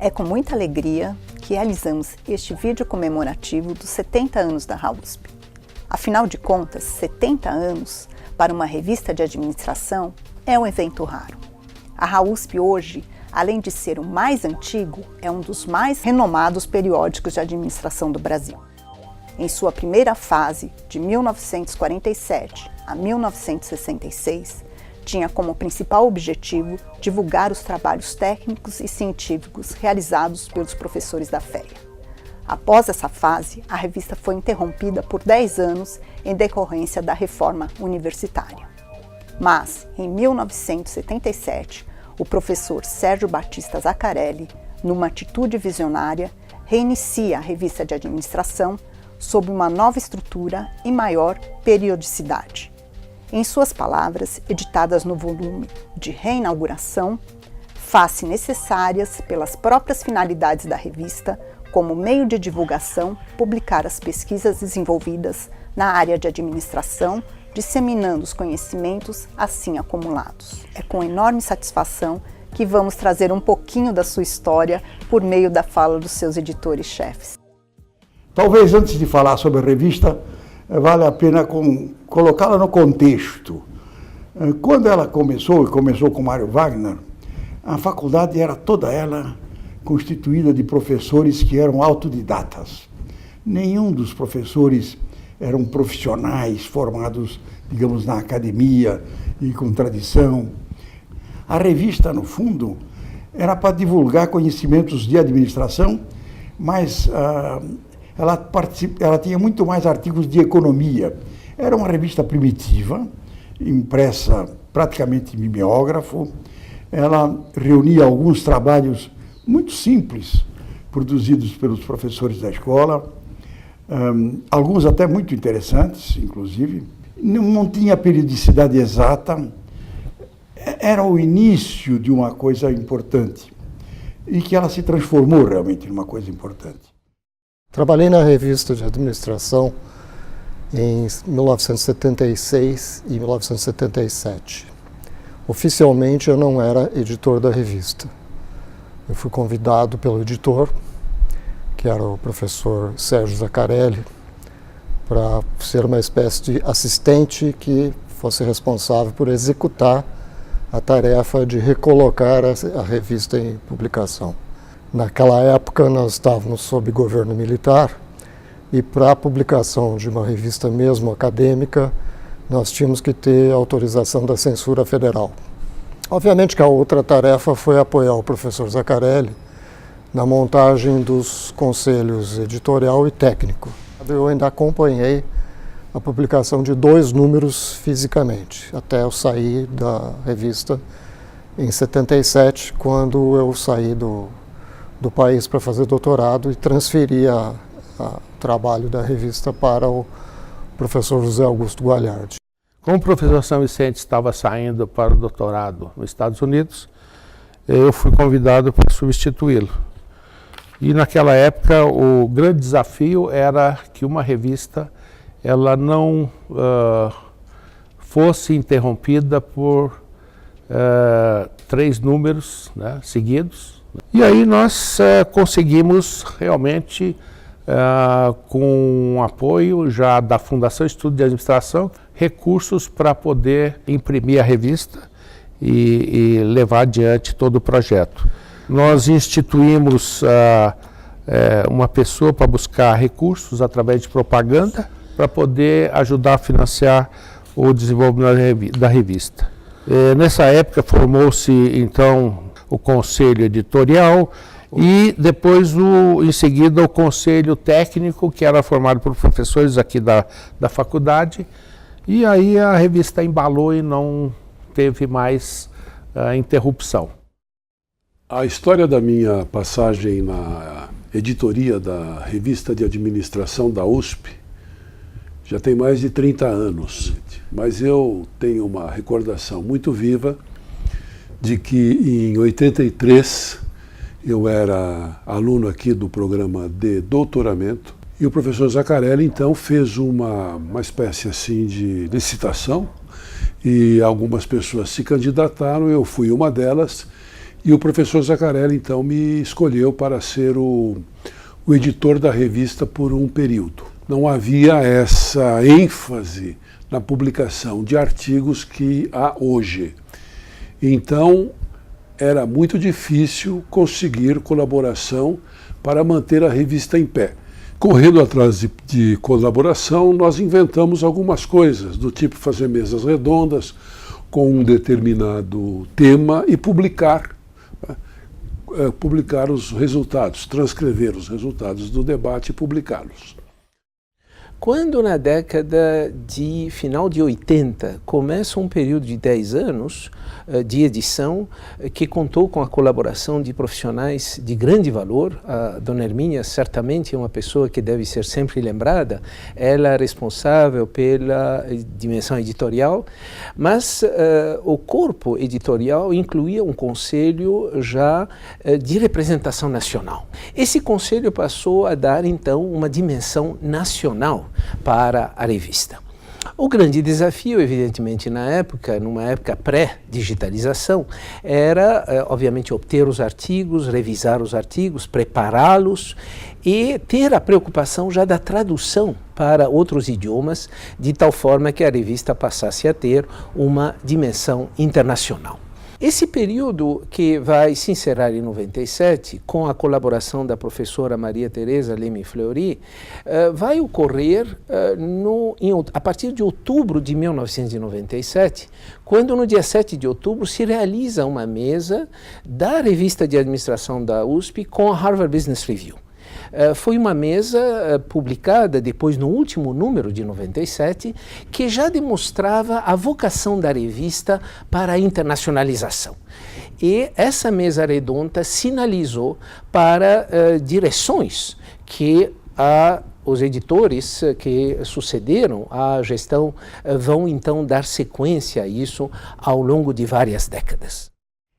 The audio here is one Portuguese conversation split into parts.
É com muita alegria que realizamos este vídeo comemorativo dos 70 anos da RAUSP. Afinal de contas, 70 anos para uma revista de administração é um evento raro. A RAUSP hoje, além de ser o mais antigo, é um dos mais renomados periódicos de administração do Brasil. Em sua primeira fase, de 1947 a 1966, tinha como principal objetivo divulgar os trabalhos técnicos e científicos realizados pelos professores da FEA. Após essa fase, a revista foi interrompida por 10 anos em decorrência da reforma universitária. Mas, em 1977, o professor Sérgio Batista Zaccarelli, numa atitude visionária, reinicia a revista de administração sob uma nova estrutura e maior periodicidade. Em suas palavras, editadas no volume de reinauguração, faz-se necessárias pelas próprias finalidades da revista, como meio de divulgação, publicar as pesquisas desenvolvidas na área de administração, disseminando os conhecimentos assim acumulados. É com enorme satisfação que vamos trazer um pouquinho da sua história por meio da fala dos seus editores-chefes. Talvez antes de falar sobre a revista, vale a pena colocá-la no contexto. Quando ela começou com Mário Wagner, a faculdade era toda ela constituída de professores que eram autodidatas. Nenhum dos professores eram profissionais formados, digamos, na academia e com tradição. A revista, no fundo, era para divulgar conhecimentos de administração, mas ela tinha muito mais artigos de economia. Era uma revista primitiva, impressa praticamente em mimeógrafo. Ela reunia alguns trabalhos muito simples, produzidos pelos professores da escola, alguns até muito interessantes, inclusive. Não tinha periodicidade exata, era o início de uma coisa importante, e que ela se transformou realmente numa coisa importante. Trabalhei na revista de administração em 1976 e 1977. Oficialmente eu não era editor da revista. Eu fui convidado pelo editor, que era o professor Sérgio Zaccarelli, para ser uma espécie de assistente que fosse responsável por executar a tarefa de recolocar a revista em publicação. Naquela época nós estávamos sob governo militar e para a publicação de uma revista mesmo acadêmica nós tínhamos que ter autorização da censura federal. Obviamente que a outra tarefa foi apoiar o professor Zaccarelli na montagem dos conselhos editorial e técnico. Eu ainda acompanhei a publicação de 2 números fisicamente, até eu sair da revista em 77, quando eu saí do país para fazer doutorado e transferi o trabalho da revista para o professor José Augusto Gualhardi. Como o professor São Vicente estava saindo para o doutorado nos Estados Unidos, eu fui convidado para substituí-lo. E naquela época o grande desafio era que uma revista ela não fosse interrompida por 3 números, né, seguidos. E aí nós conseguimos realmente, com o apoio já da Fundação Estudo de Administração, recursos para poder imprimir a revista e levar adiante todo o projeto. Nós instituímos uma pessoa para buscar recursos através de propaganda para poder ajudar a financiar o desenvolvimento da revista. Nessa época formou-se então o conselho editorial e depois, em seguida, o conselho técnico, que era formado por professores aqui da faculdade, e aí a revista embalou e não teve mais interrupção. A história da minha passagem na editoria da revista de administração da USP já tem mais de 30 anos, mas eu tenho uma recordação muito viva de que em 83 eu era aluno aqui do programa de doutoramento e o professor Zaccarelli então fez uma espécie assim de licitação e algumas pessoas se candidataram, eu fui uma delas E o professor Zaccarelli, então, me escolheu para ser o editor da revista por um período. Não havia essa ênfase na publicação de artigos que há hoje. Então, era muito difícil conseguir colaboração para manter a revista em pé. Correndo atrás de colaboração, nós inventamos algumas coisas, do tipo fazer mesas redondas com um determinado tema e publicar os resultados, transcrever os resultados do debate e publicá-los. Quando na década de final de 80 começa um período de 10 anos de edição que contou com a colaboração de profissionais de grande valor, a Dona Hermínia certamente é uma pessoa que deve ser sempre lembrada, ela é responsável pela dimensão editorial, mas o corpo editorial incluía um conselho já de representação nacional. Esse conselho passou a dar então uma dimensão nacional para a revista. O grande desafio, evidentemente, numa época pré-digitalização, era, obviamente, obter os artigos, revisar os artigos, prepará-los e ter a preocupação já da tradução para outros idiomas, de tal forma que a revista passasse a ter uma dimensão internacional. Esse período, que vai se encerrar em 97, com a colaboração da professora Maria Teresa Leme Fleury, vai ocorrer a partir de outubro de 1997, quando no dia 7 de outubro se realiza uma mesa da revista de administração da USP com a Harvard Business Review. Foi uma mesa publicada depois no último número de 97, que já demonstrava a vocação da revista para a internacionalização. E essa mesa redonda sinalizou para direções que os editores que sucederam à gestão vão então dar sequência a isso ao longo de várias décadas.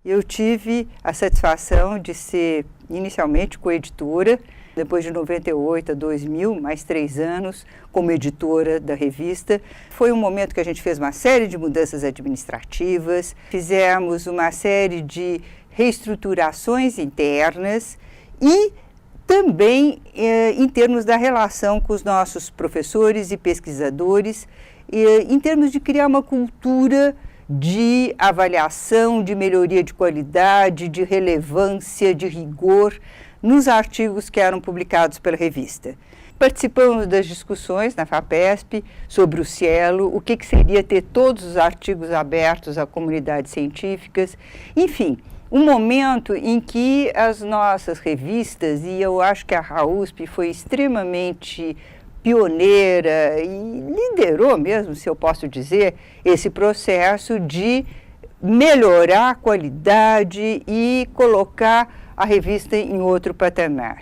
Eu tive a satisfação de ser inicialmente coeditora, depois de 98 a 2000, mais 3 anos como editora da revista. Foi um momento que a gente fez uma série de mudanças administrativas, fizemos uma série de reestruturações internas e também em termos da relação com os nossos professores e pesquisadores, em termos de criar uma cultura de avaliação, de melhoria de qualidade, de relevância, de rigor nos artigos que eram publicados pela revista. Participamos das discussões na FAPESP sobre o Cielo, o que seria ter todos os artigos abertos a comunidades científicas, enfim, um momento em que as nossas revistas, e eu acho que a RAUSP foi extremamente pioneira e liderou mesmo, se eu posso dizer, esse processo de melhorar a qualidade e colocar a revista em outro patamar.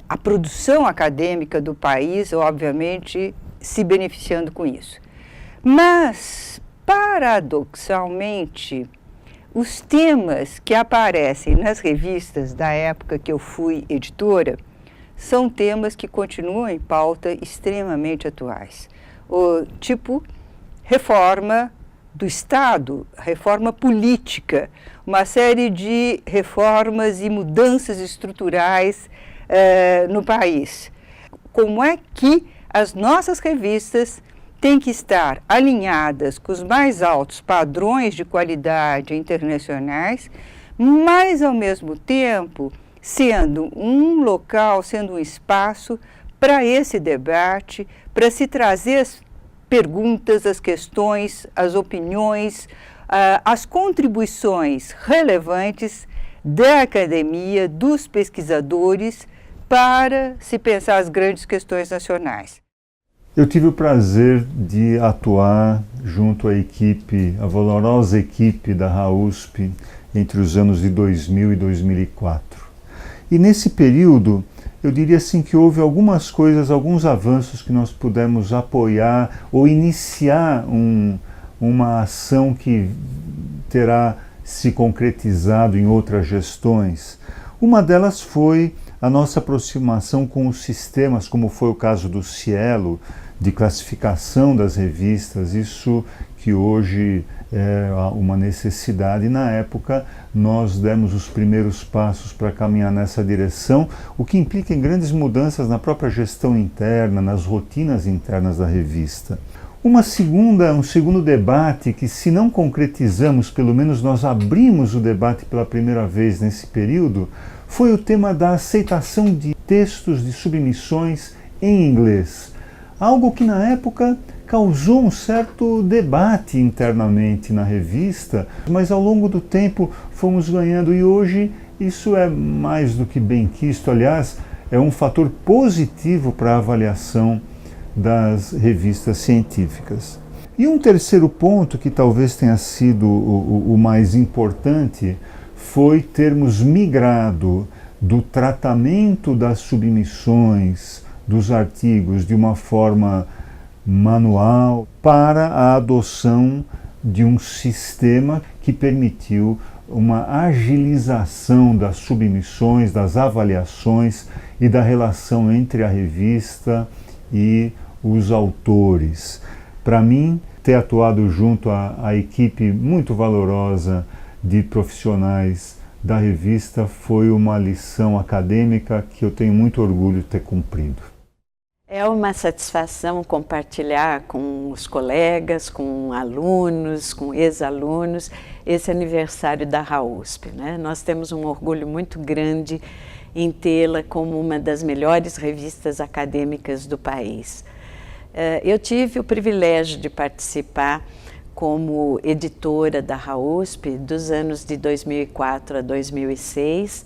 A produção acadêmica do país, obviamente, se beneficiando com isso. Mas, paradoxalmente, os temas que aparecem nas revistas da época que eu fui editora são temas que continuam em pauta extremamente atuais. O tipo reforma do Estado, reforma política, uma série de reformas e mudanças estruturais no país. Como é que as nossas revistas têm que estar alinhadas com os mais altos padrões de qualidade internacionais, mas, ao mesmo tempo, sendo um local, sendo um espaço para esse debate, para se trazer as perguntas, as questões, as opiniões, as contribuições relevantes da academia, dos pesquisadores, para se pensar as grandes questões nacionais. Eu tive o prazer de atuar junto à equipe, a valorosa equipe da RAUSP, entre os anos de 2000 e 2004. E nesse período, eu diria assim que houve algumas coisas, alguns avanços que nós pudemos apoiar ou iniciar uma ação que terá se concretizado em outras gestões. Uma delas foi a nossa aproximação com os sistemas, como foi o caso do Cielo, de classificação das revistas, isso que hoje é uma necessidade. Na época, nós demos os primeiros passos para caminhar nessa direção, o que implica em grandes mudanças na própria gestão interna, nas rotinas internas da revista. Um segundo debate que, se não concretizamos, pelo menos nós abrimos o debate pela primeira vez nesse período, foi o tema da aceitação de textos de submissões em inglês. Algo que na época causou um certo debate internamente na revista, mas ao longo do tempo fomos ganhando e hoje isso é mais do que benquisto, aliás, é um fator positivo para a avaliação das revistas científicas. E um terceiro ponto, que talvez tenha sido o mais importante, foi termos migrado do tratamento das submissões dos artigos de uma forma manual para a adoção de um sistema que permitiu uma agilização das submissões, das avaliações e da relação entre a revista e os autores. Para mim, ter atuado junto à equipe muito valorosa de profissionais da revista foi uma lição acadêmica que eu tenho muito orgulho de ter cumprido. É uma satisfação compartilhar com os colegas, com alunos, com ex-alunos, esse aniversário da RAUSP, né? Nós temos um orgulho muito grande em tê-la como uma das melhores revistas acadêmicas do país. Eu tive o privilégio de participar como editora da RAUSP dos anos de 2004 a 2006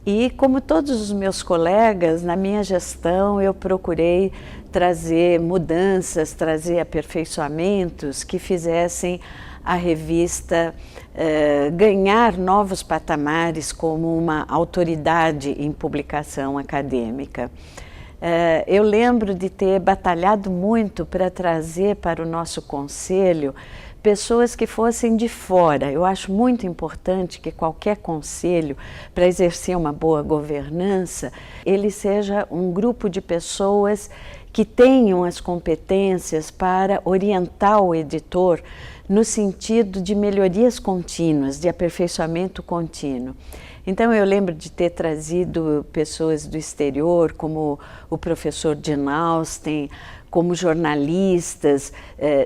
e, como todos os meus colegas, na minha gestão eu procurei trazer mudanças, trazer aperfeiçoamentos que fizessem a revista ganhar novos patamares como uma autoridade em publicação acadêmica. Eu lembro de ter batalhado muito para trazer para o nosso conselho pessoas que fossem de fora. Eu acho muito importante que qualquer conselho, para exercer uma boa governança, ele seja um grupo de pessoas que tenham as competências para orientar o editor no sentido de melhorias contínuas, de aperfeiçoamento contínuo. Então eu lembro de ter trazido pessoas do exterior, como o professor Jane Austen, como jornalistas,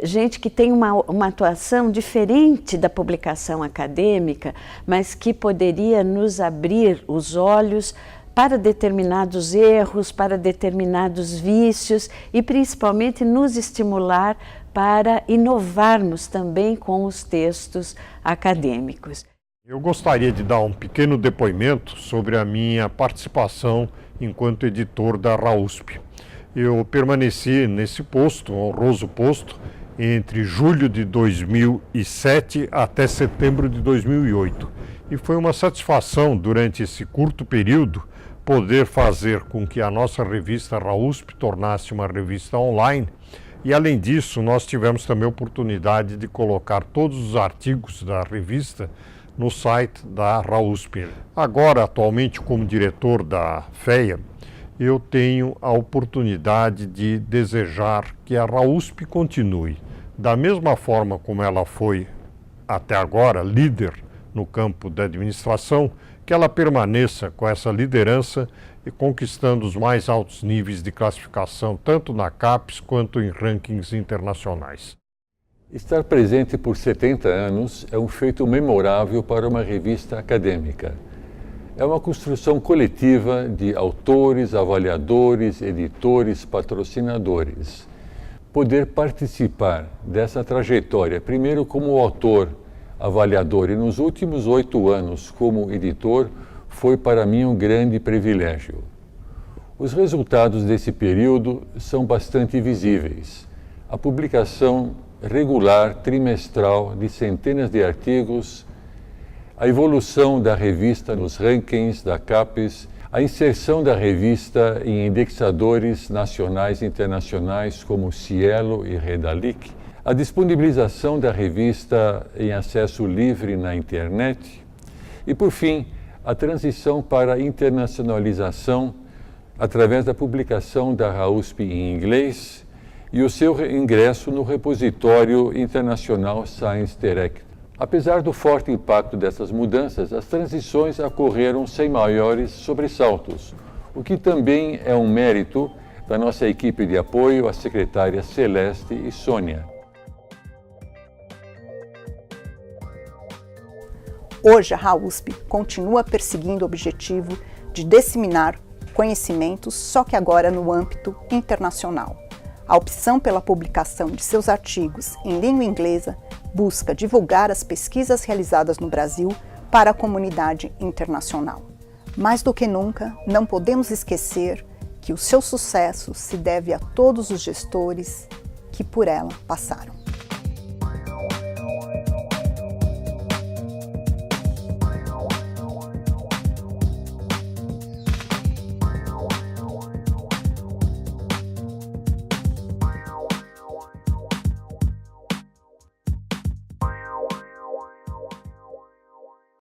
gente que tem uma atuação diferente da publicação acadêmica, mas que poderia nos abrir os olhos para determinados erros, para determinados vícios e principalmente nos estimular para inovarmos também com os textos acadêmicos. Eu gostaria de dar um pequeno depoimento sobre a minha participação enquanto editor da RAUSP. Eu permaneci nesse posto, honroso posto, entre julho de 2007 até setembro de 2008. E foi uma satisfação, durante esse curto período, poder fazer com que a nossa revista RAUSP tornasse uma revista online. E, além disso, nós tivemos também a oportunidade de colocar todos os artigos da revista no site da RAUSP. Agora, atualmente, como diretor da FEA, eu tenho a oportunidade de desejar que a RAUSP continue da mesma forma como ela foi até agora, líder no campo da administração, que ela permaneça com essa liderança e conquistando os mais altos níveis de classificação, tanto na CAPES quanto em rankings internacionais. Estar presente por 70 anos é um feito memorável para uma revista acadêmica. É uma construção coletiva de autores, avaliadores, editores, patrocinadores. Poder participar dessa trajetória, primeiro como autor, avaliador e nos últimos 8 anos como editor, foi para mim um grande privilégio. Os resultados desse período são bastante visíveis. A publicação regular, trimestral, de centenas de artigos, a evolução da revista nos rankings da CAPES, a inserção da revista em indexadores nacionais e internacionais como Cielo e Redalic, a disponibilização da revista em acesso livre na internet e, por fim, a transição para a internacionalização através da publicação da RAUSP em inglês e o seu ingresso no repositório internacional Science Direct. Apesar do forte impacto dessas mudanças, as transições ocorreram sem maiores sobressaltos, o que também é um mérito da nossa equipe de apoio, as secretárias Celeste e Sônia. Hoje, a RAUSP continua perseguindo o objetivo de disseminar conhecimentos, só que agora no âmbito internacional. A opção pela publicação de seus artigos em língua inglesa busca divulgar as pesquisas realizadas no Brasil para a comunidade internacional. Mais do que nunca, não podemos esquecer que o seu sucesso se deve a todos os gestores que por ela passaram.